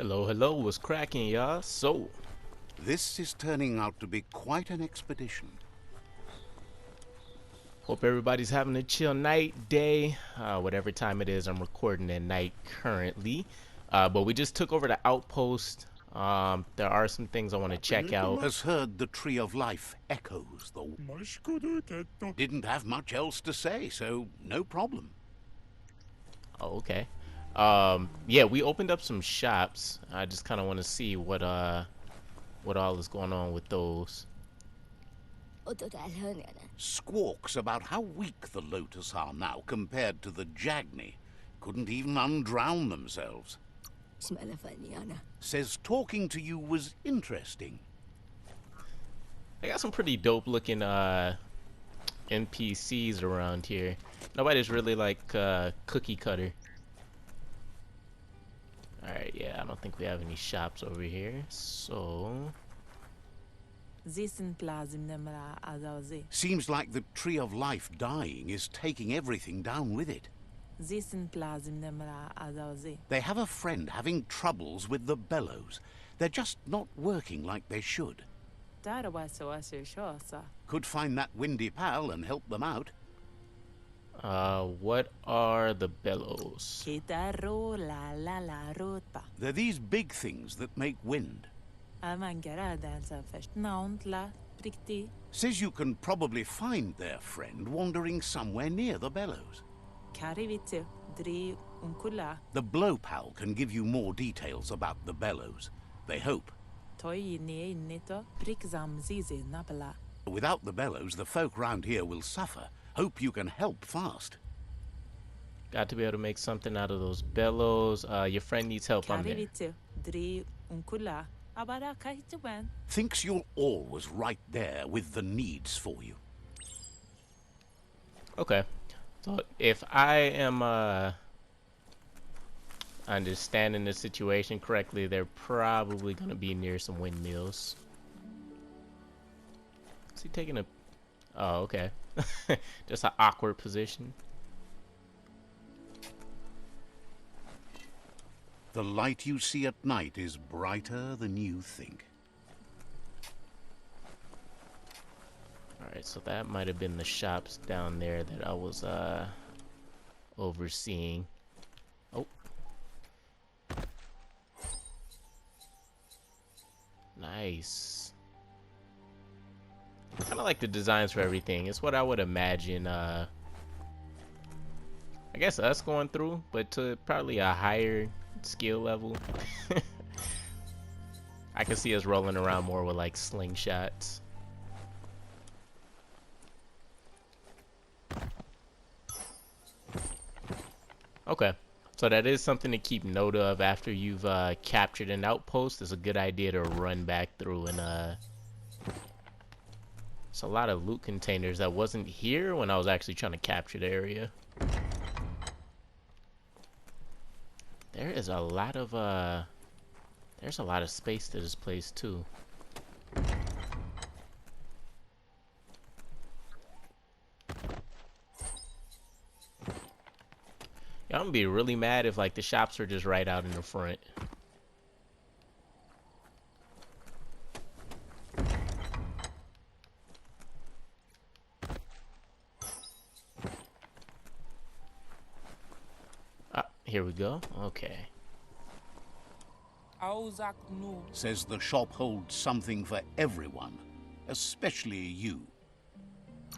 Hello, hello, what's cracking, y'all? So, This is turning out to be quite an expedition. hope everybody's having a chill night, day, whatever time it is. I'm recording at night currently. But we just took over the outpost. There are some things I want to check out. Has heard the Tree of Life echoes, though. Didn't have much else to say, so no problem. Oh, okay. Yeah, we opened up some shops. I just kind of want to see what all is going on with those. Squawks about how weak the Lotus are now compared to the Jagni. Couldn't even undrown themselves. Says talking to you was interesting. They got some pretty dope looking NPCs around here. Nobody's really like cookie cutter. Alright, yeah, I don't think we have any shops over here, so... Seems like the Tree of Life dying is taking everything down with it. They have a friend having troubles with the bellows. They're just not working like they should. Could find that windy pal and help them out. What are the bellows? They're these big things that make wind. Says you can probably find their friend wandering somewhere near the bellows. The blow pal can give you more details about the bellows. They hope. Without the bellows, the folk round here will suffer. Hope you can help fast. Got to be able to make something out of those bellows. Your friend needs help on there. Thinks you're always right there with the needs for you. Okay. So if I am understanding the situation correctly, they're probably going to be near some windmills. Is he taking a... Oh, okay. Just an awkward position. The light you see at night is brighter than you think. Alright, so that might have been the shops down there that I was overseeing. Oh. Nice. I kind of like the designs for everything. It's what I would imagine, I guess us going through, but to probably a higher skill level. I can see us rolling around more with like slingshots. Okay, so that is something to keep note of after you've captured an outpost. It's a good idea to run back through and it's a lot of loot containers that wasn't here when I was actually trying to capture the area. There is a lot of there's a lot of space to this place too. Yeah, I'm gonna be really mad if like the shops are just right out in the front. Here we go. Okay. Says the shop holds something for everyone, especially you.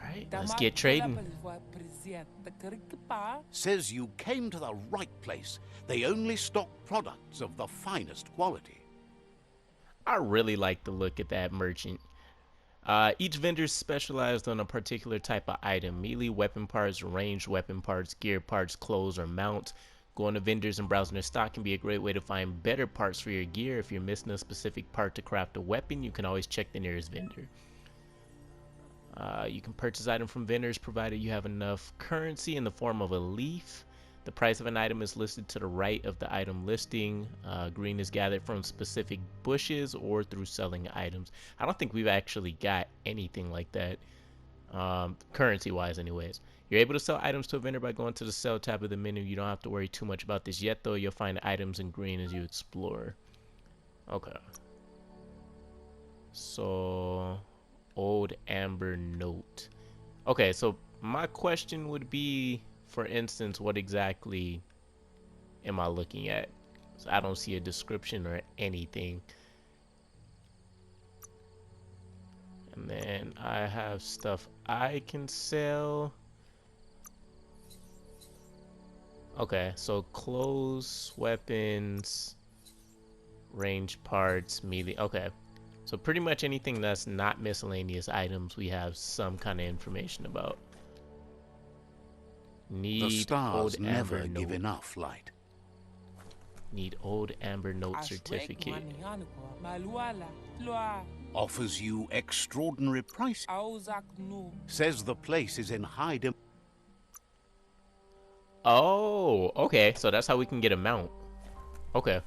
Alright, let's get trading. Says you came to the right place. They only stock products of the finest quality. I really like the look at that merchant. Each vendor specialized on a particular type of item: melee weapon parts, ranged weapon parts, gear parts, clothes, or mounts. Going to vendors and browsing their stock can be a great way to find better parts for your gear. If you're missing a specific part to craft a weapon, you can always check the nearest vendor. You can purchase items from vendors provided you have enough currency in the form of a leaf. The price of an item is listed to the right of the item listing. Green is gathered from specific bushes or through selling items. I don't think we've actually got anything like that, currency wise anyways. You're able to sell items to a vendor by going to the sell tab of the menu. You don't have to worry too much about this yet though. You'll find items in green as you explore. Okay. So, old amber note. Okay, so my question would be, for instance, what exactly am I looking at? So I don't see a description or anything. And then I have stuff I can sell. Okay, so clothes, weapons, range parts, melee. Okay, so pretty much anything that's not miscellaneous items, we have some kind of information about. The Need old stars amber never give note. enough light. Need old amber note certificate. Offers you extraordinary price. Says the place is in high demand. Oh, okay. So that's how we can get a mount. Okay.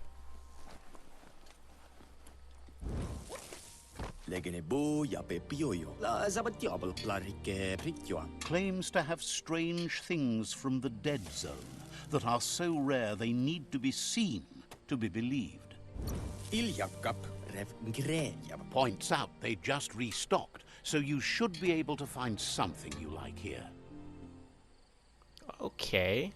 Claims to have strange things from the dead zone that are so rare they need to be seen to be believed. Points out they just restocked, so you should be able to find something you like here. Okay.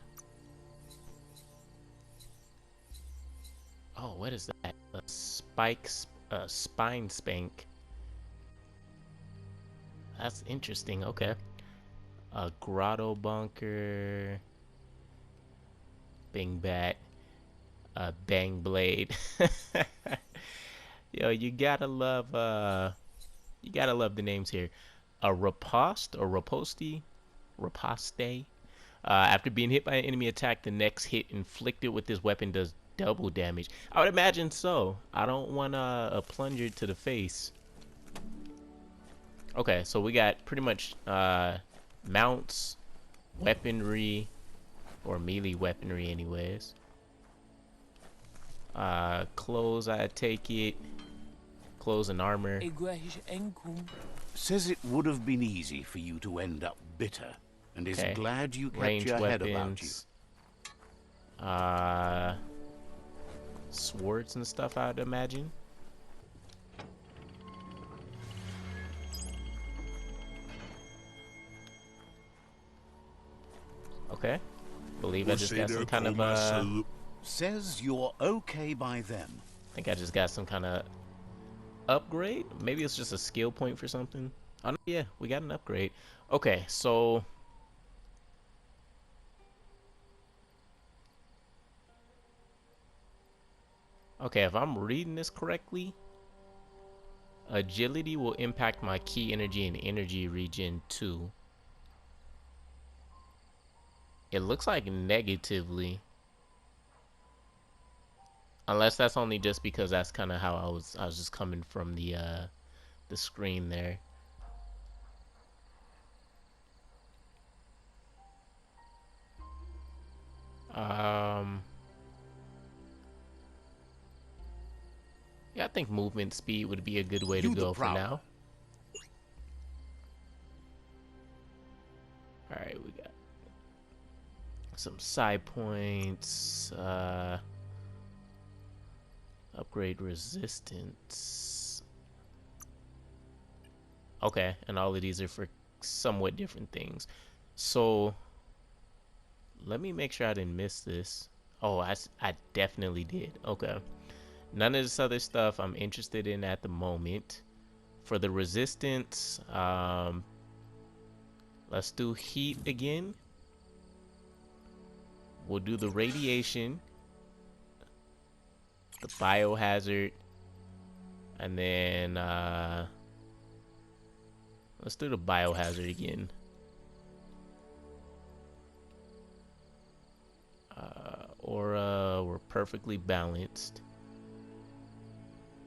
Oh, what is that? A spine spank. That's interesting. Okay. A grotto bunker. Bing bat. A bang blade. Yo, you gotta love the names here. A riposte or riposte? Riposte. After being hit by an enemy attack, the next hit inflicted with this weapon does double damage. I would imagine so. I don't want a plunger to the face. Okay, so we got pretty much mounts, weaponry, or melee weaponry anyways. Clothes, I take it. Clothes and armor. Says it would have been easy for you to end up bitter, and is glad you kept Range your weapons, head about you. Swords and stuff, I'd imagine. Okay. Believe I just got some kind of Says you're okay by them. I think I just got some kind of upgrade. Maybe it's just a skill point for something. Oh, no, yeah, we got an upgrade. Okay, so okay, if I'm reading this correctly, agility will impact my key energy and energy regen too. It looks like negatively. Unless that's only just because that's kind of how I was just coming from the screen there. Yeah, I think movement speed would be a good way to go for now. Alright, we got some side points. Upgrade resistance. Okay, and all of these are for somewhat different things. So, let me make sure I didn't miss this. Oh, I definitely did. Okay. None of this other stuff I'm interested in at the moment. For the resistance, let's do heat again. We'll do the radiation, the biohazard, and then let's do the biohazard again. Aura, we're perfectly balanced.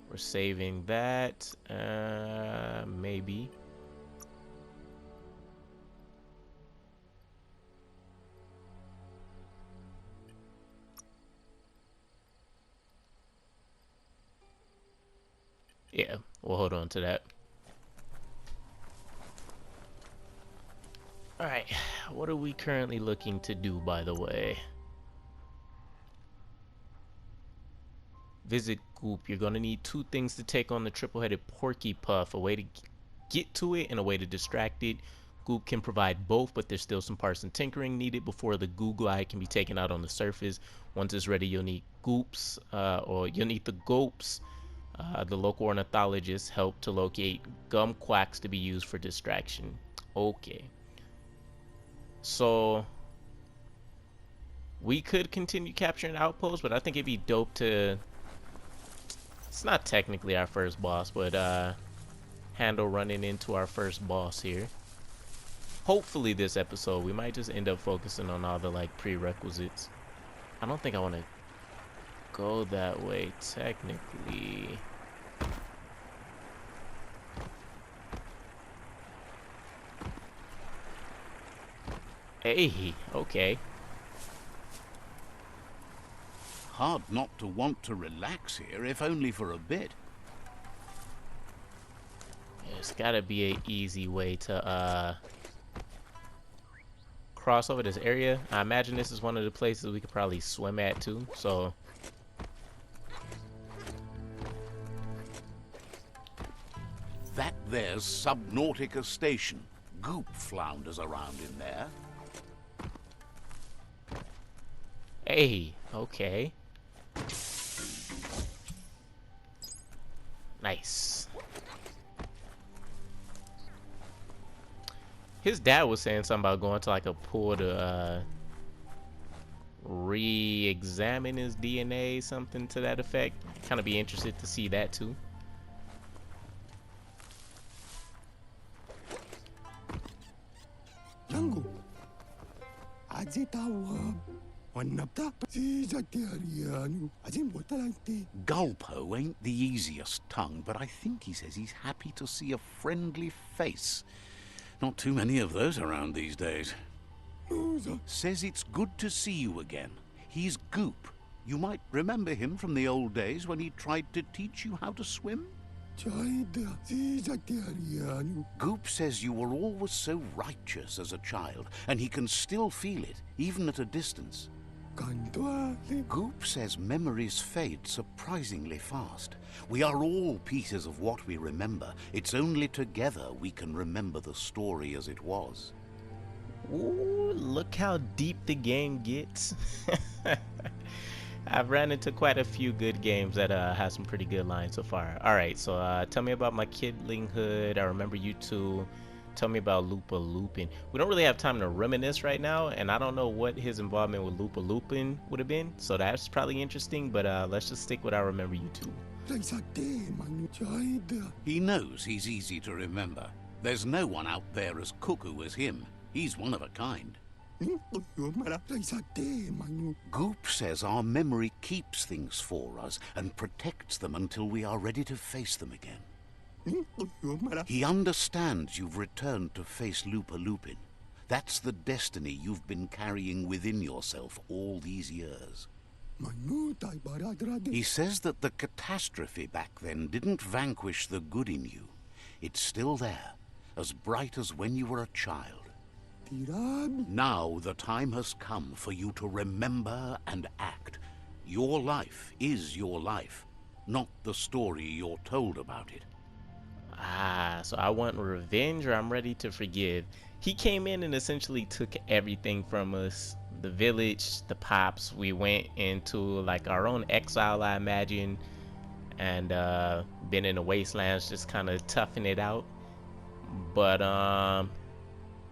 We're saving that. Maybe. Yeah, we'll hold on to that. Alright, what are we currently looking to do, by the way? visit Goop. You're going to need 2 things to take on the triple-headed porky puff, a way to get to it and a way to distract it. Goop can provide both, but there's still some parts and tinkering needed before the Goodglide can be taken out on the surface. Once it's ready, you'll need Goops, or you'll need the Goaps. The local ornithologists help to locate gum quacks to be used for distraction. Okay. So we could continue capturing outposts, but I think it'd be dope to... It's not technically our first boss, but handle running into our first boss here. Hopefully this episode, we might just end up focusing on all the like prerequisites. I don't think I want to go that way technically. Hey, okay. Hard not to want to relax here, if only for a bit. There's gotta be an easy way to cross over this area. I imagine this is one of the places we could probably swim at too, so That there's SUBNAUTICA station. Goop flounders around in there. hey, okay. Nice. His dad was saying something about going to like a pool to re-examine his DNA, something to that effect. Kind of be interested to see that too. Gulpo ain't the easiest tongue, but I think he says he's happy to see a friendly face. Not too many of those around these days. Says it's good to see you again. He's Goop. You might remember him from the old days when he tried to teach you how to swim. Goop says you were always so righteous as a child, and he can still feel it, even at a distance. Goop says memories fade surprisingly fast. We are all pieces of what we remember. It's only together we can remember the story as it was. Ooh, look how deep the game gets. I've ran into quite a few good games that have some pretty good lines so far. Alright, so tell me about my kidlinghood. I remember you two. Tell me about Lupa Lupin. We don't really have time to reminisce right now, and I don't know what his involvement with Lupa Lupin would have been, so that's probably interesting, but let's just stick with I remember you two. He knows he's easy to remember. There's no one out there as cuckoo as him. He's one of a kind. Goop says our memory keeps things for us and protects them until we are ready to face them again. He understands you've returned to face Lupa Lupin. That's the destiny you've been carrying within yourself all these years. He says that the catastrophe back then didn't vanquish the good in you. It's still there, as bright as when you were a child. Now the time has come for you to remember and act. Your life is your life, not the story you're told about it. Ah, so I want revenge or I'm ready to forgive. He came in and essentially took everything from us. The village, the pops. We went into like our own exile, I imagine, and been in the wastelands just kind of toughing it out. But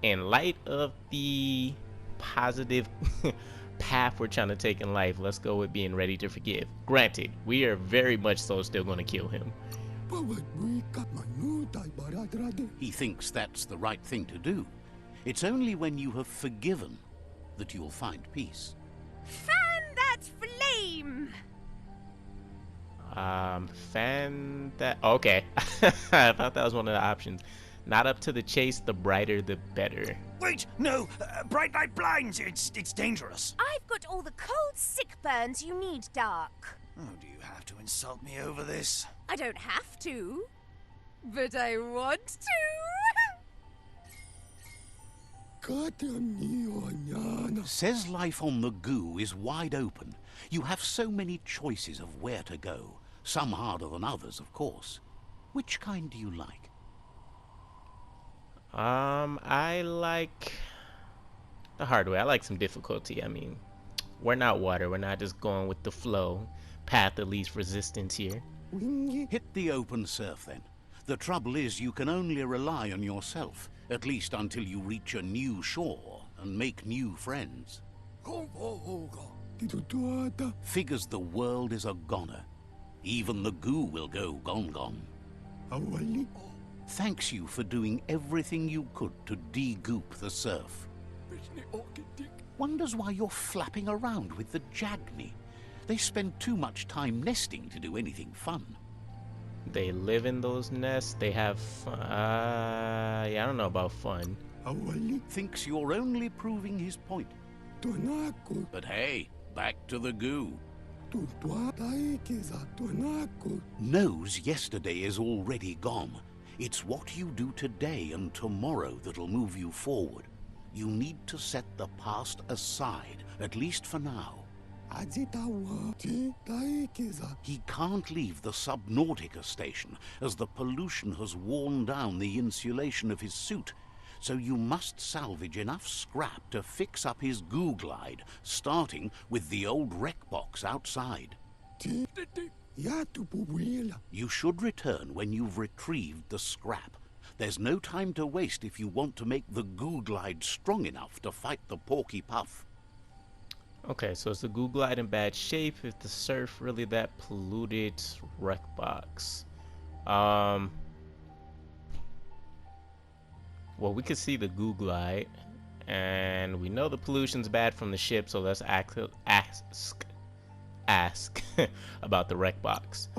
in light of the positive path we're trying to take in life, let's go with being ready to forgive. Granted, we are very much so still going to kill him. He thinks that's the right thing to do. It's only when you have forgiven that you'll find peace. Fan that flame! Fan that... Okay. I thought that was one of the options. Not up to the chase, the brighter the better. Wait, no! Bright light blinds! It's dangerous. I've got all the cold sick burns you need, Dark. Oh, do you have to insult me over this? I don't have to, but I want to. Says life on the goo is wide open, You have so many choices of where to go, some harder than others, of course. Which kind do you like? I like the hard way. I like some difficulty. I mean, we're not water. We're not just going with the flow. Path of least resistance here. Hit the open surf, then. The trouble is you can only rely on yourself, at least until you reach a new shore and make new friends. Figures the world is a goner. Even the goo will go gone. Thanks you for doing everything you could to de-goop the surf. Wonders why you're flapping around with the Jagni. They spend too much time nesting to do anything fun. They live in those nests. They have yeah, I don't know about fun. Thinks you're only proving his point. But hey, back to the goo. Knows yesterday is already gone. It's what you do today and tomorrow that'll move you forward. You need to set the past aside, at least for now. He can't leave the SUBNAUTICA station, as the pollution has worn down the insulation of his suit. So you must salvage enough scrap to fix up his Goodglide, starting with the old wreck box outside. You should return when you've retrieved the scrap. There's no time to waste if you want to make the Goodglide strong enough to fight the Porky Puff. Okay, so is the Goodglide in bad shape? Is the surf really that polluted? Wreck box. Well, we could see the Goodglide, and we know the pollution's bad from the ship, so let's ask about the wreck box.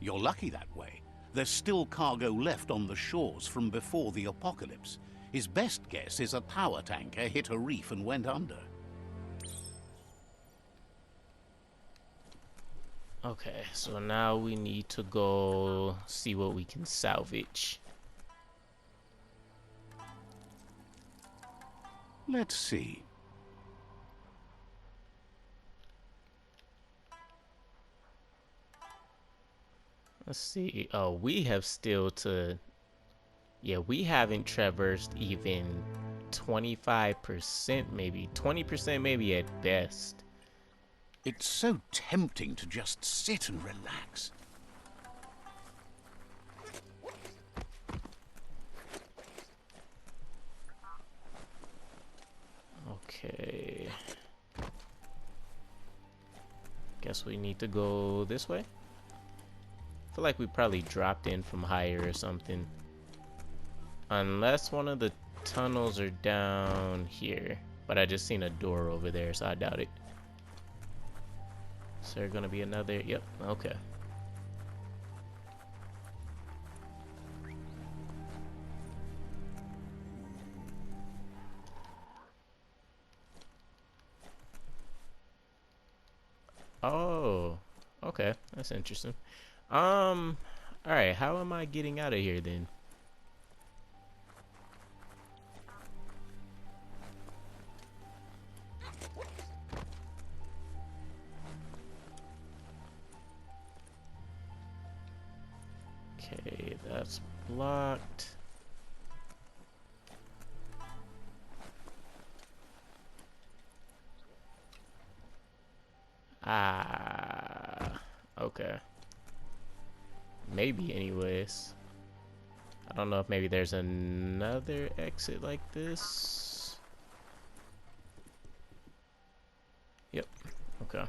You're lucky that way. There's still cargo left on the shores from before the apocalypse. His best guess is a power tanker hit a reef and went under. Okay, so now we need to go see what we can salvage. Let's see. Let's see. Oh, we have still to... Yeah, we haven't traversed even 25%, maybe 20%, maybe at best. It's so tempting to just sit and relax. Okay. Guess we need to go this way. I feel like we probably dropped in from higher or something. Unless one of the tunnels are down here. But I just seen a door over there, so I doubt it. Is there gonna be another? Yep, okay. Oh, okay, that's interesting. Alright, how am I getting out of here then? Okay, that's blocked. Ah, okay. Maybe anyways. I don't know if maybe there's another exit like this. Yep, okay.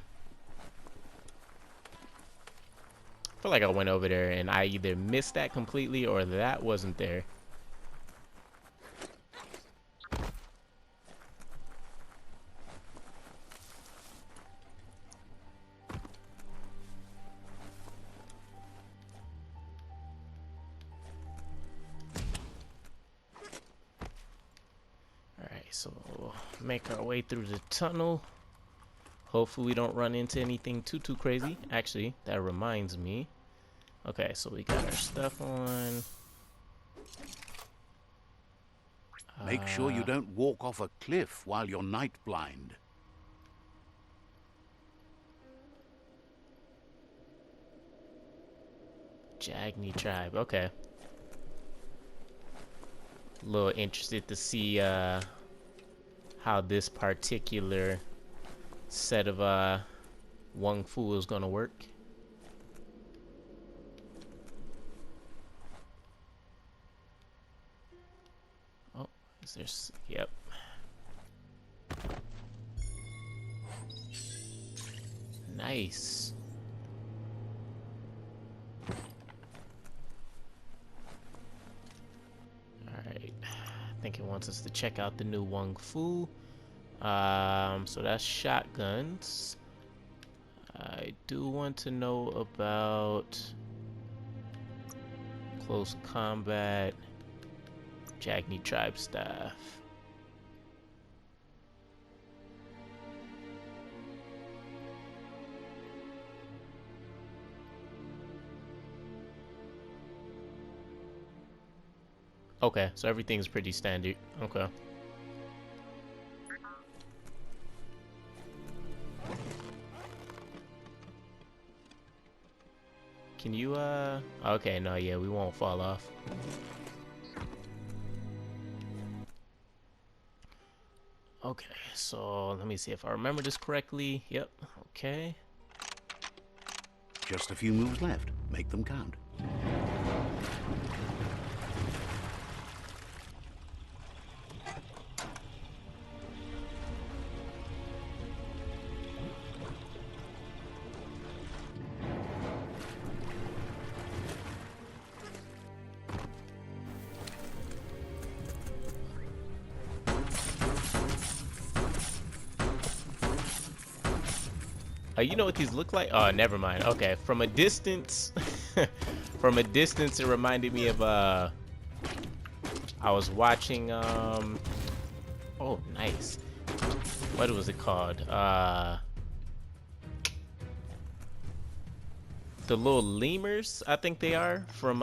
I feel like I went over there and I either missed that completely or that wasn't there. Alright, so make our way through the tunnel. Hopefully we don't run into anything too crazy. Actually, that reminds me. Okay, so we got our stuff on. Make sure you don't walk off a cliff while you're night blind. Jagni tribe. Okay. A little interested to see how this particular set of Wung Fu is gonna work. Oh, is there? Yep. Nice. Alright. I think it wants us to check out the new Wung Fu. So that's shotguns. I do want to know about close combat, Jagni tribe staff. Okay, so everything's pretty standard. Okay. Can you, okay, no, yeah, we won't fall off. Okay, so let me see if I remember this correctly. Yep, okay. Just a few moves left. Make them count. You know what these look like? Oh, never mind. Okay, from a distance, from a distance, it reminded me of I was watching oh, nice. What was it called? The little lemurs, I think they are from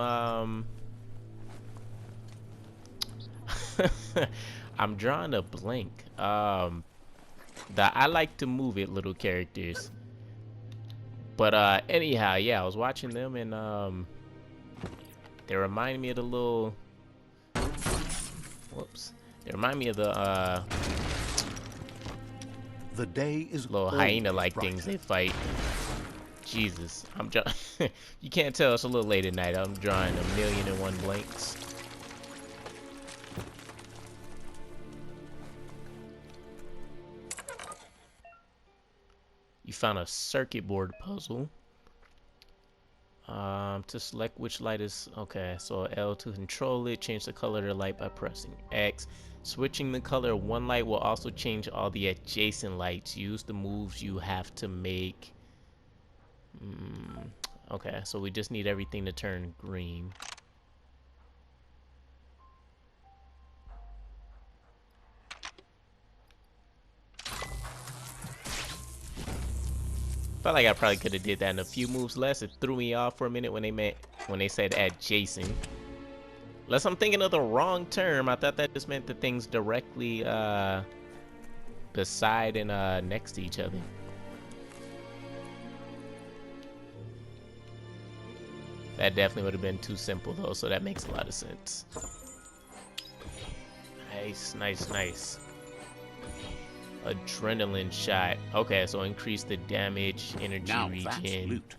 I'm drawing a blank. The I like to move it little characters. But anyhow, yeah, I was watching them and they remind me of the little whoops. They remind me of the day is little hyena-like things they fight. Jesus, I'm you can't tell it's a little late at night. I'm drawing 1,000,001 blanks. You found a circuit board puzzle. To select which light is okay. So L to control it. Change the color of the light by pressing X. Switching the color of one light will also change all the adjacent lights. Use the moves you have to make. Okay, so we just need everything to turn green. Felt like I probably could have did that in a few moves less. It threw me off for a minute when they said adjacent. Unless I'm thinking of the wrong term. I thought that just meant the things directly beside and next to each other. That definitely would have been too simple though, so that makes a lot of sense. Nice, nice, nice. Adrenaline shot. Okay, so increase the damage, energy now regen. That's loot.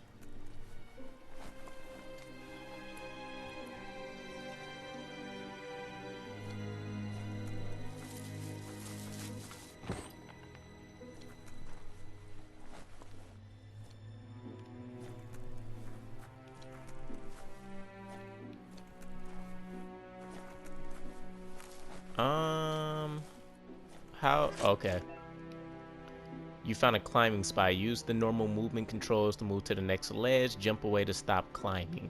How? Okay. You found a climbing spot. Use the normal movement controls to move to the next ledge. Jump away to stop climbing.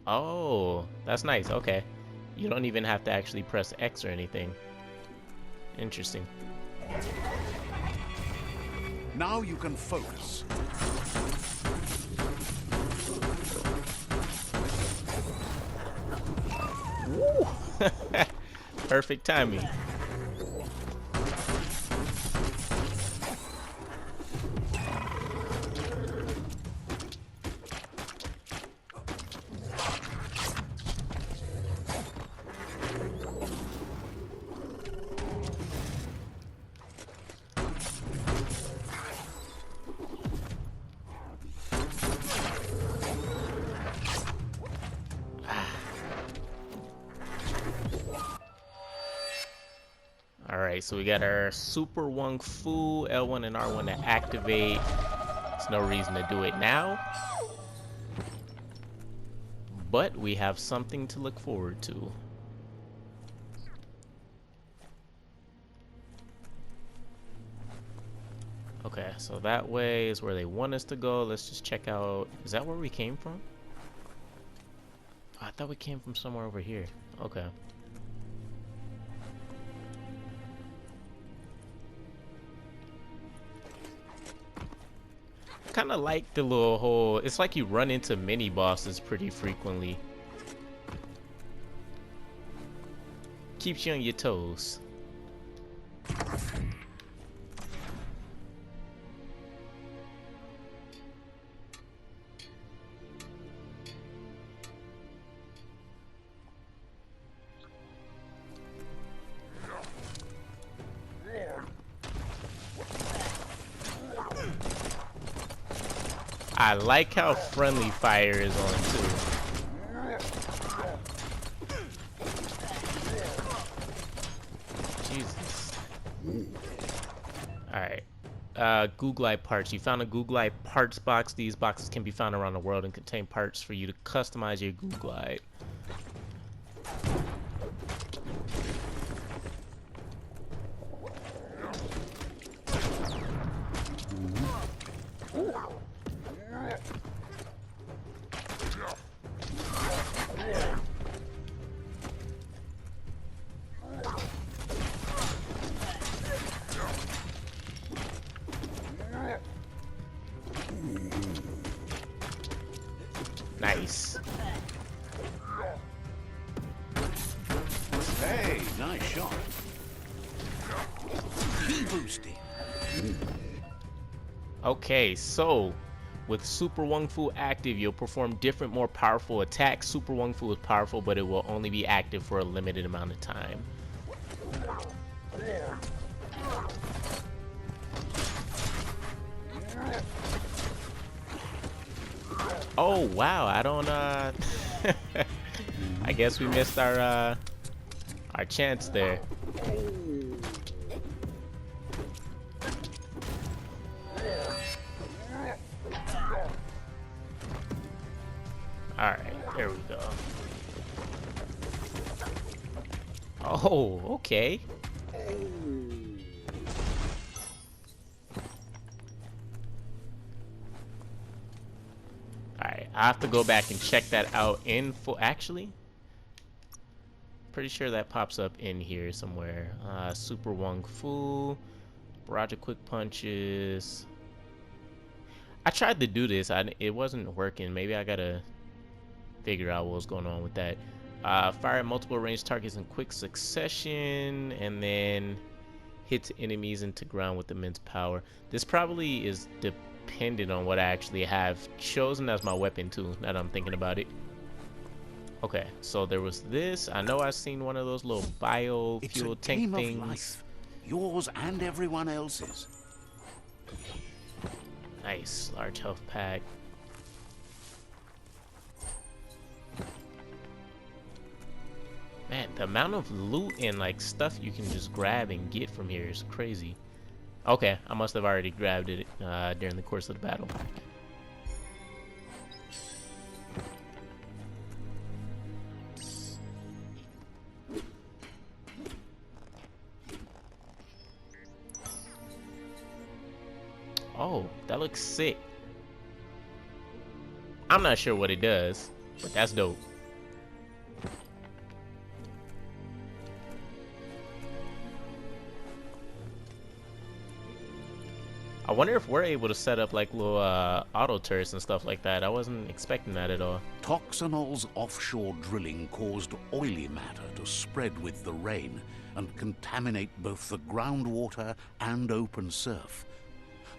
Oh, that's nice. Okay. You don't even have to actually press X or anything. Interesting. Now you can focus. Woo! Perfect timing. so we got our Super Wung Fu, L1 and R1 to activate. There's no reason to do it now, but we have something to look forward to. Okay, so that way is where they want us to go. Let's just check out. Is that where we came from? I thought we came from somewhere over here. Okay. Kind of like the little whole, it's like you run into mini bosses pretty frequently. Keeps you on your toes. I like how friendly fire is on too. Jesus. Alright. Goodglide parts. You found a Goodglide parts box. These boxes can be found around the world and contain parts for you to customize your Goodglide. Nice. Hey, nice shot. Be boosted. Okay, so with Super Wung Fu active, you'll perform different, more powerful attacks. Super Wung Fu is powerful, but it will only be active for a limited amount of time. Oh wow, I don't I guess we missed our chance there. Alright, there we go. Oh, okay. Alright, I have to go back and check that out in full. Actually, pretty sure that pops up in here somewhere. Super Wung Fu, Barrage of Quick Punches. I tried to do this, it wasn't working. Maybe I gotta figure out what was going on with that. Fire at multiple range targets in quick succession, and then hits enemies into ground with immense power. This probably is dependent on what I actually have chosen as my weapon too, now that I'm thinking about it. Okay, so there was this. I know I've seen one of those little biofuel tank things. Of life. Yours and everyone else's. Nice, large health pack. Man, the amount of loot and like stuff you can just grab and get from here is crazy. Okay, I must have already grabbed it during the course of the battle. Oh, that looks sick. I'm not sure what it does, but that's dope. I wonder if we're able to set up like little auto turrets and stuff like that. I wasn't expecting that at all. Toxanol's offshore drilling caused oily matter to spread with the rain and contaminate both the groundwater and open surf.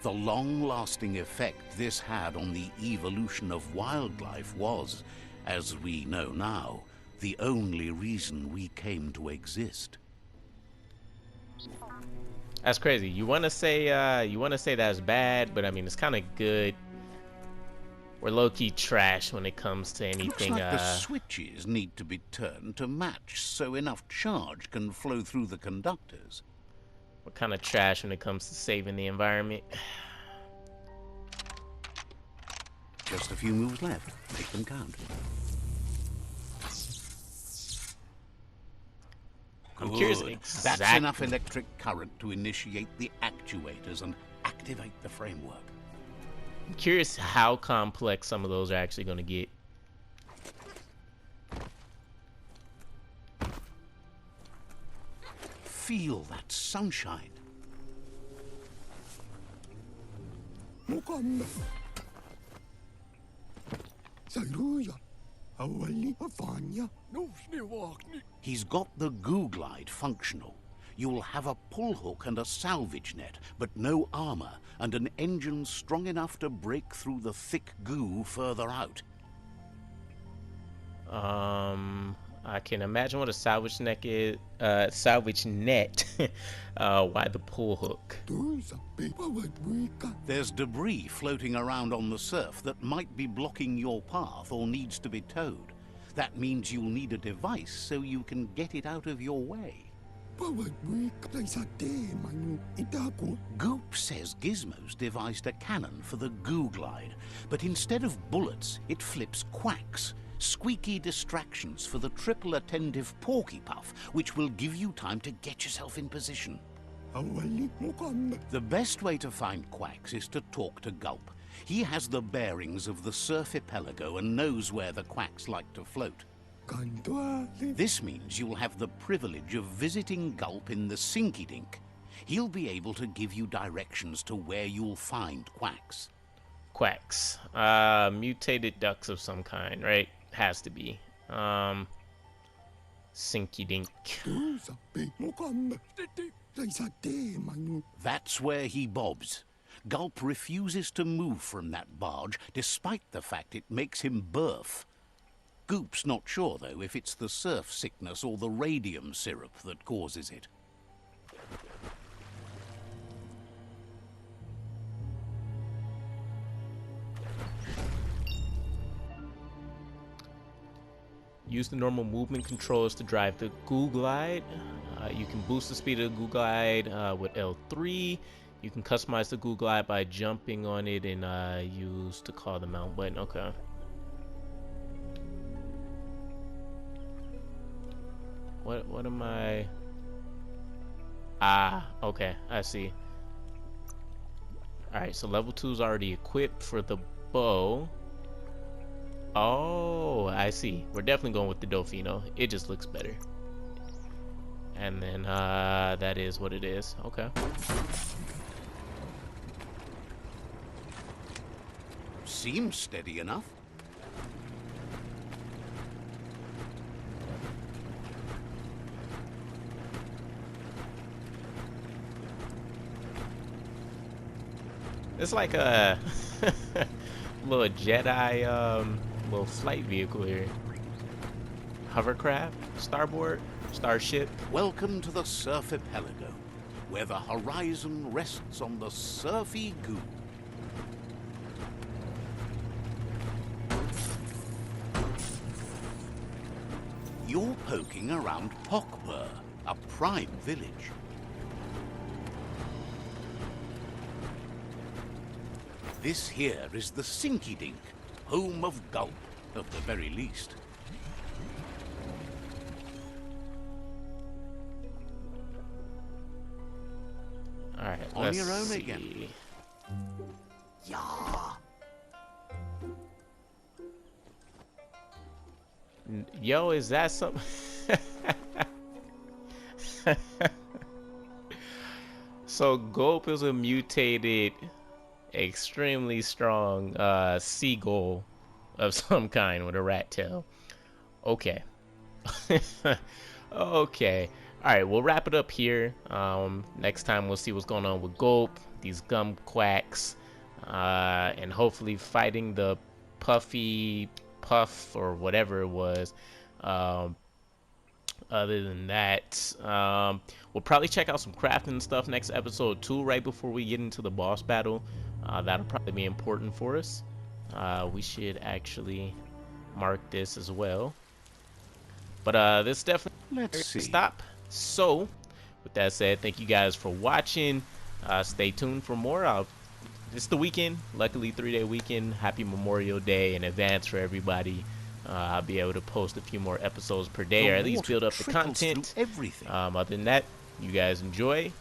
The long-lasting effect this had on the evolution of wildlife was, as we know now, the only reason we came to exist. That's crazy. You want to say that's bad, but I mean it's kind of good. We're low-key trash when it comes to anything. Looks like the switches need to be turned to match so enough charge can flow through the conductors. We're kind of trash when it comes to saving the environment. Just a few moves left. Make them count. I'm curious Good. exactly. That's enough electric current to initiate the actuators and activate the framework. I'm curious how complex some of those are actually going to get. Feel that sunshine. He's got the Goodglide functional. You'll have a pull hook and a salvage net, but no armor, and an engine strong enough to break through the thick goo further out. I can imagine what a salvage net is. Salvage net. Why the pull hook? There's debris floating around on the surf that might be blocking your path or needs to be towed. That means you'll need a device so you can get it out of your way. Goop says Gizmo's devised a cannon for the Goodglide, but instead of bullets, it flips quacks. Squeaky distractions for the triple attentive Porky Puff, which will give you time to get yourself in position. The best way to find quacks is to talk to Gulp. He has the bearings of the SURFIPELAGO and knows where the quacks like to float. This means you'll have the privilege of visiting Gulp in the Sinky Dink. He'll be able to give you directions to where you'll find quacks. Quacks. Mutated ducks of some kind, right? Has to be. Sinky Dink. That's where he bobs. Gulp refuses to move from that barge, despite the fact it makes him birth. Goop's not sure, though, if it's the surf sickness or the radium syrup that causes it. Use the normal movement controls to drive the Goodglide. You can boost the speed of the Goodglide with L3. You can customize the Goodglide by jumping on it and use to call the mount button. Okay. What am I? Ah, okay, I see. Alright, so level 2 is already equipped for the bow. Oh, I see. We're definitely going with the Dolfino. It just looks better. And then that is what it is. Okay. Seems steady enough. It's like a little Jedi little flight vehicle here. Hovercraft, starboard, starship. Welcome to the SURFIPELAGO, where the horizon rests on the surfy goo. You're poking around Pockbur, a prime village. This here is the Sinky Dink, home of Gulp, at the very least. All right, On let's your own see. again. Yeah. Yo, is that something? So Goop is a mutated, extremely strong seagull of some kind with a rat tail. Okay. Okay. Alright, we'll wrap it up here. Next time we'll see what's going on with Goop, these gum quacks, and hopefully fighting the puffy puff or whatever it was. Other than that, we'll probably check out some crafting stuff next episode too, right before we get into the boss battle. That'll probably be important for us. We should actually mark this as well. But this definitely Let's see. stop. So With that said, thank you guys for watching. Stay tuned for more. It's the weekend, luckily 3-day weekend. Happy Memorial Day in advance for everybody. I'll be able to post a few more episodes per day, or at least build up the content. Everything. Other than that, you guys enjoy.